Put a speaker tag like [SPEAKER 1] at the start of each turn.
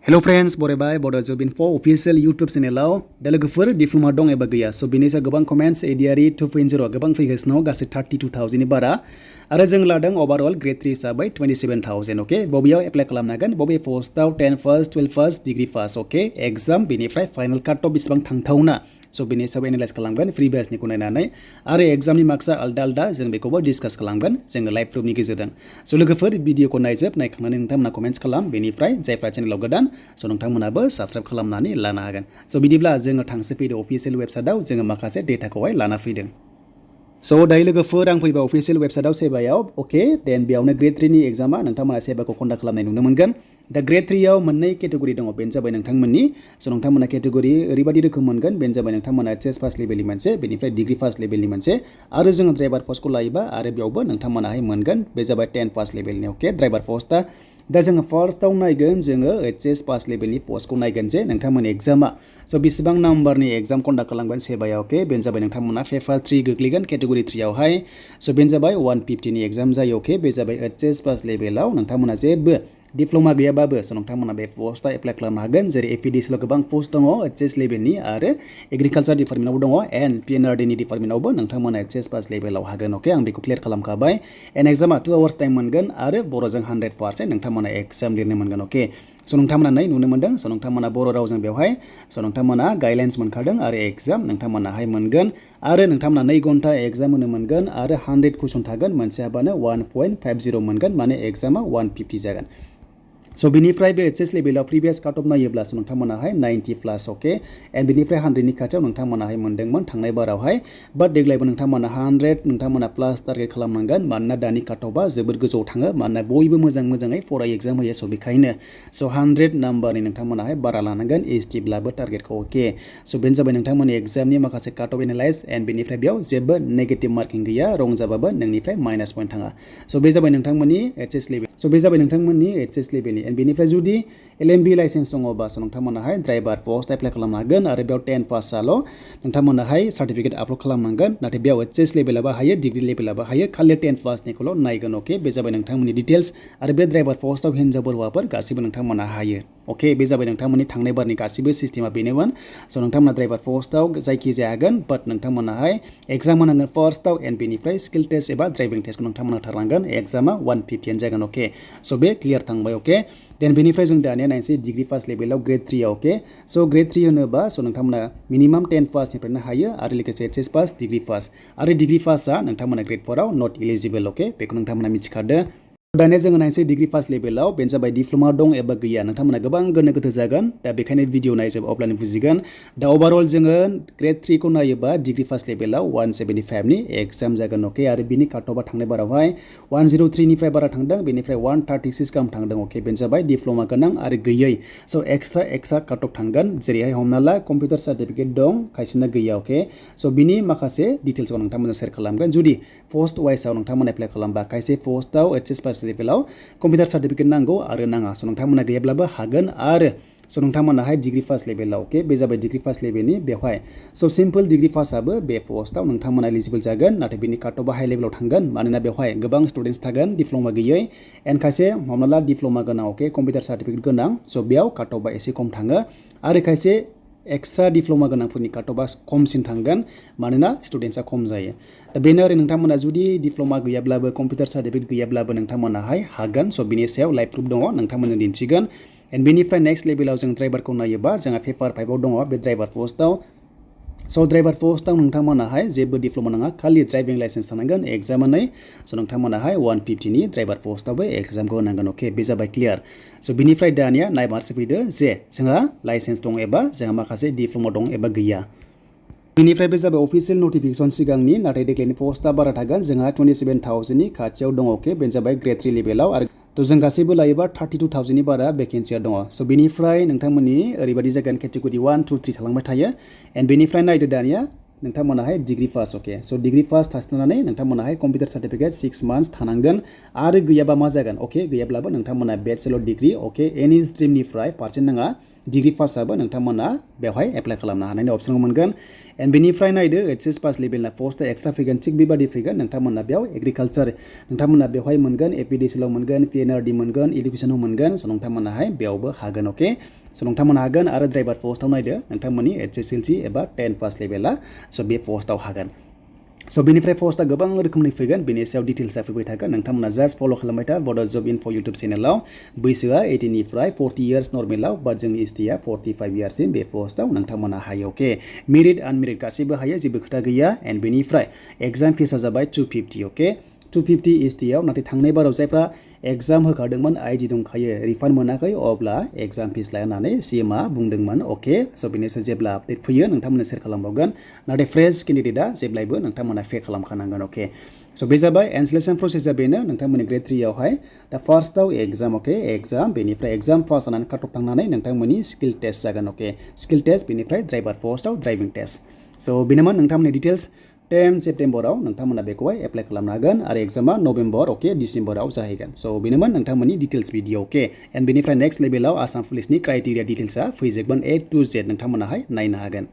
[SPEAKER 1] Hello friends, borebai Bodo Info official YouTube channel दा लोगोफोर diploma दं एबा गैया so बेनि सायाव गोबां comments ADRE 2.0 गोबां फैगासिनो गासै 32,000 नि बारा आरो जों लादों overall grade 3 हिसाबै 27,000 ओके बबेयाव एप्लाइ खालामनो हागोन बबे पोस्टआव 10 first 12 first degree first okay exam बेनिफ्राय फाइनल काट अफ बेसेबां थांथावना so बेनि सायाव एनालाइज खालामगोन प्रिभियास निखौ नायनानै आरो एग्जामनि मार्क्सआ आलदा आलदा जों बेखौबो डिसकास खालामगोन जों लाइभ प्रुफनि गेजेरजों so लोगोफोर भिडिअखौ नायखांनानै नोंथांमोना कमेन्ट्स खालाम बेनिफ्राय जायफ्रा चेनेलाव गोदान so नोंथांमोनाबो साबस्क्राइब खालामनानै लानो हागोन so बिदिब्ला जोङो थांसै फैदो अफिशियेल वेबसाइटआव जोङो माखासे डेटाखौहाय लाना फैदों so दायो लोगोफोर आं फैबा अफिशियेल वेबसाइटआव सेबायाव ओके देन बेयावनो ग्रेड 3 नि एग्जामा नोंथांमोना सेबाखौ कन्डाक्ट खालामनाय नुनो मोनगोन दा ग्रेड 3 आव मोननै केटेगरि दङ बेनो जाबाय नोंथांमोननि so नोंथांमोना केटेगरि ओरैबायदि रोखोम मोनगोन बेनो जाबाय नोंथांमोना एचएस पास लेभेलनि मोनसे बेनिफ्राय डिग्री पास लेभेलनि मोनसे आरो जोङो ड्राइभार पोस्टखौ लायोबा आरो बेयावबो नोंथांमोनाहाय मोनगोन बे जाबाय 10 पास लेभेलनि ओके ड्राइभार पोस्टआ दा जोङो फार्स्टआव नायगोन जोङो एचएस पास लेभेलनि पोस्टखौ नायगोन जे नोंथांमोननि एग्जामा so बेसेबां नाम्बारनि एग्जाम कन्डाक्ट खालामगोन सेबायाव ओके बेनो जाबाय नोंथांमोना पेपार 3 गोग्लैगोन केटेगरि 3 आवहाय so बेनो जाबाय 150 नि एग्जाम जायो ओके बे जाबाय एचएस पास लेभेलाव नोंथांमोना जेबो डिप्लोमा गैयाबाबो so नोंथांमोना बे पोस्टआव एप्लाइ खालामनो हागोन जेरै एपिडिसिआव गोबां पोस्ट दङ एचएस लेभेलनि आरो एग्रिकालचार डिपार्टमेन्टआवबो दङ एन्ड पिएनआरडि नि डिपार्टमेन्टआवबो नोंथांमोना एचएस पास लेभेलाव हागोन ओके आं बेखौ क्लियार खालामखाबाय एन्ड एग्जामा 2 आवार्स टाइम मोनगोन आरो बर'जों 100% नोंथांमोना एग्जाम लिरनो मोनगोन ओके so नोंथांमोना नै नुनो मोनदों so नोंथांमोना बर' रावजों बेवहाय so नोंथांमोना गाइडलाइन्स मोनखादों आरो एग्जाम नोंथांमोनाहाय मोनगोन आरो नोंथांमोना 2 घन्टा एग्जाम होनो मोनगोन आरो 100 कुइसन थागोन मोनसेयाबानो 1.50 मोनगोन माने एग्जामा 150 जागोन so बेनिफ्राय बे एचएस लेभेलाव प्रिभियास काट अफ नायोब्ला so नोंथांमोनाहाय 90 प्लास ओके एन्ड बेनिफ्राय 100 नि खाथियाव नोंथांमोनाहाय मोनदोंमोन थांनाय बारावहाय बाट देग्लायबो नोंथांमोना 100 नोंथांमोना प्लास टारगेट खालामनांगोन मानोना दानि काट अफआ जोबोद गोजौ थाङो मानोना बयबो मोजाङै फराय एग्जाम होयो so बेखायनो so 100 नाम्बारनि नोंथांमोनाहाय बारा लानांगोन एसटि ब्लाबो टारगेटखौ ओके so बेनो जाबाय नोंथांमोननि एग्जामनि माखासे काट अफ एनालाइज एन्ड बेनिफ्राय बेयाव जेबो नेगेटिभ मार्किं गैया रं जाबाबो नोंनिफ्राय माइनास पइन्ट थाङा so बे जाबाय नोंथांमोननि एचएस लेभेल so बे जाबाय नोंथांमोननि एचएस लेभेलनि एन्ड बेनिफ्राय जुदि एलएमबि लाइसेन्स दङबा so नोंथांमोनाहाय ड्राइभार पोस्ट एप्लाइ खालामनो हागोन आरो बेयाव 10 पास जाल' नोंथांमोनाहाय सार्टिफिकेट आपल'ड खालामनांगोन नाथाय बेयाव एचएस लेभेलाबो हायो डिग्री लेभेलाबो हायो खालि 10 पासनिखौल' नायगोन ओके बे जाबाय नोंथांमोननि डिटेल्स आरो बे ड्राइभार पोस्टआव हिनजावफोर हौवाफोर गासैबो नोंथांमोना हायो ओके बे जाबाय नोंथांमोननि थांनाय बारनि गासैबो सिस्टेमा बेनोमोन so नोंथांमोना ड्राइभार पोस्टआव जायखि जाया हागोन बाट नोंथांमोनाहाय एग्जाम होनांगोन फार्स्टआव एन्ड बेनिफ्राय स्किल टेस्ट एबा ड्राइभिं टेस्टखौ नोंथांमोना थारनांगोन एग्जामा 150 जागोन ओके so बे क्लियार थांबाय ओके देन बेनिफ्राय जों दानिया नायनोसै डिग्री पास लेभेलाव ग्रेड 3 आव ओके so ग्रेड 3 होनोबा so नोंथांमोना मिनिमाम 10 पासनिफ्रायनो हायो आरो लोगोसे एचएस पास डिग्री पास आरो डिग्री पासआ नोंथांमोना ग्रेड 4 आव नट एलिजिबल ओके बेखौ नोंथांमोना मिथिखादो दानिया जोङो नायनोसै डिग्री पास लेभेलाव बेनो जाबाय डिप्लोमा दं एबा गैया नोंथांमोना गोबां गोनो गोथो जागोन दा बेखायनो भिडिअ नायजोब अब्लानो बुजिगोन दा ओभारअल जोङो ग्रेड 3 खौ नायोबा डिग्री पास लेभेलाव 175 नि एग्जाम जागोन ओके आरो बिनि काट अफआ थांनाय बारावहाय 103 निफ्राय बारा थांदों बेनिफ्राय 136 गाहाम थांदों ओके बेनो जाबाय डिप्लोमा गोनां आरो गैयै so एक्सट्रा काट अफ थांगोन जेरैहाय हमना ला कम्पिउटार सार्टिफिकेट दं खायसेना गैया ओके so बिनि माखासे डिटेल्सखौ नोंथांमोनजों शेयार खालामगोन जुदि पोस्ट वाइसआव नोंथांमोना एप्लाइ खालामबा खायसे पोस्टआव एचएस पास लेभेलाव कम्पिउटार सार्टिफिकेट नांगौ आरो नाङा so नोंथांमोना गैयाब्लाबो हागोन आरो so नोंथांमोनाहाय डिग्री पास लेभेलाव ओके बे जाबाय डिग्री पास लेभेलनि बेवहाय so सिम्पल डिग्री पासआबो बे पोस्टआव नोंथांमोना एलिजिबल जागोन नाथाय बिनि काट अफआ हाइ लेभेलाव थांगोन मानोना बेवहाय गोबां स्टुडेन्टस थागोन डिप्लोमा गैयै एन्ड खायसे हमना ला डिप्लोमा गोनां ओके कम्पिउटार सार्टिफिकेट गोनां so बेयाव काट अफआ एसे खम थाङो आरो खायसे एक्सट्रा डिप्लोमा गोनांफोरनि काट अफआ खमसिन थांगोन मानोना स्टुडेन्टसा खम जायो दा बेनो आरो नोंथांमोना जुदि डिप्लोमा गैयाब्लाबो कम्पिउटार सार्टिफिकेट गैयाब्लाबो नोंथांमोनाहाय हागोन so बिनि सायाव लाइभ प्रुफ दङ नोंथांमोननो दिन्थिगोन एन्ड बेनिफ्राय नेक्स्ट लेभेलाव जों ड्राइभारखौ नायोबा जोंहा पेपार 5 आव दङ बे ड्राइभार पोस्टआव so ड्राइभार पोस्टआव नोंथांमोनाहाय जेबो डिप्लोमा नङा खालि ड्राइभिं लाइसेन्स थानांगोन एग्जामानै so नोंथांमोनाहाय 150 नि ड्राइभार पोस्टआवबो एग्जामखौ होनांगोन ओके बे जाबाय क्लियार so बिनिफ्राय दानिया नायमारसो फैदो जे जोंहा लाइसेन्स दं एबा जोंहा माखासे डिप्लोमा दं एबा गैया बेनिफ्राय बे जाबाय अफिशियेल नटिफिकेशन सिगांनि नाथाय देग्लायनि पोस्टआ बारा थागोन जोंहा 27,000 नि खाथियाव दङ ओके बेनो जाबाय ग्रेड 3 लेभेलाव आरो तो जों गासैबो लायोबा 32,000 नि बारा भेकेन्सिया दङ so बेनिफ्राय नोंथांमोननि ओरैबायदि जागोन केटेगरि 1 2 3 थालांबाय थायो एन्ड बेनिफ्राय नायदो दानिया नोंथांमोनाहाय degree pass okay so degree pass थानानै नोंथांमोनाहाय कम्पिउटार सार्टिफिकेट 6 मान्थ्स थानांगोन आरो गैयाबा मा जागोन ओके गैयाब्लाबो नोंथांमोना बेचलर डिग्री ओके एनि स्ट्रिमनिफ्राय पार्सेन्ट नाङा डिग्री पासआबो नोंथांमोना बेवहाय एप्लाइ खालामनो हानायनि अपसनखौ मोनगोन एन्ड बेनिफ्राय नायदो एचएस पास लेभेलना पस्टआ एक्सट्रा फैगोन थिग बेबादि फैगोन नोंथांमोना बेयाव एग्रिकालचार नोंथांमोना बेवहाय मोनगोन एपिडिसिएलआव मोनगोन पिएनआरडि मोनगोन इडुकेसनाव मोनगोन स' नोंथांमोनाहाय बेयावबो हागोन अके स' नोंथांमोना हागोन आरो ड्राइभार पस्टआव नायदो नोंथांमोननि एचएसएलसि एबा 10 पास लेभेला स' बे पस्टआव हागोन स' बेनिफ्राय पस्टआ गोबां रोखोमनि फैगोन बेनि सायाव डिटेल्सआ फैबाय थागोन नोंथांमोना जास्ट फल' खालामबाय था बड' जब इनफो इउटुब चेनेलाव बैसोआ 18 निफ्राय 40 इयार्स नर्मेलाव बाट जोंनि एसटिआ 45 इयार्ससिम बे पस्टआव नोंथांमोना हायो अके मेरिट आनमेरिट गासैबो हायो जेबो खोथा गैया एन्ड बेनिफ्राय एग्जाम फिसआ जाबाय 250 अके 250 एसटिआव नाथाय थांनाय बाराव जायफ्रा एग्जाम होखादोंमोन आइडि दंखायो रिफान्ड मोनाखै अब्ला एग्जाम फिस लाया होननानै सिएमआ बुंदोंमोन अके स' बेनिसो जेब्ला आपडेट फैयो नोंथांमोननो शेयार खालामबावगोन नाथाय फ्रेश केन्डिडेटआ जेब्लायबो नोंथांमोना पे खालामखानांगोन अके स' बे जाबाय एन्ड सिलेक्शन प्रसेसआ बेनो नोंथांमोननि ग्रेड 3 आवहाय दा फार्स्टआव एग्जाम अके एग्जाम बेनिफ्राय एग्जाम पास जानानै काट अफ थांनानै नोंथांमोननि स्किल टेस्ट जागोन अके स्किल टेस्ट बेनिफ्राय ड्राइभार पोस्टआव ड्राइभिं टेस्ट स' बेनोमोन नोंथांमोननि डिटेल्स 10 सेप्टेम्बराव नोंथांमोना बेखौहाय एप्लाइ खालामनो हागोन आरो एग्जामा नभेम्बर अके डिसेम्बराव जाहैगोन स' बेनोमोन नोंथांमोननि डिटेल्स भिडिअ अके एन्ड बेनिफ्राय नेक्स्ट लेभेलाव आसाम पुलिसनि क्राइटेरिया डिटेल्सआ फैजोबगोन A to Z नोंथांमोनाहाय नायनो हागोन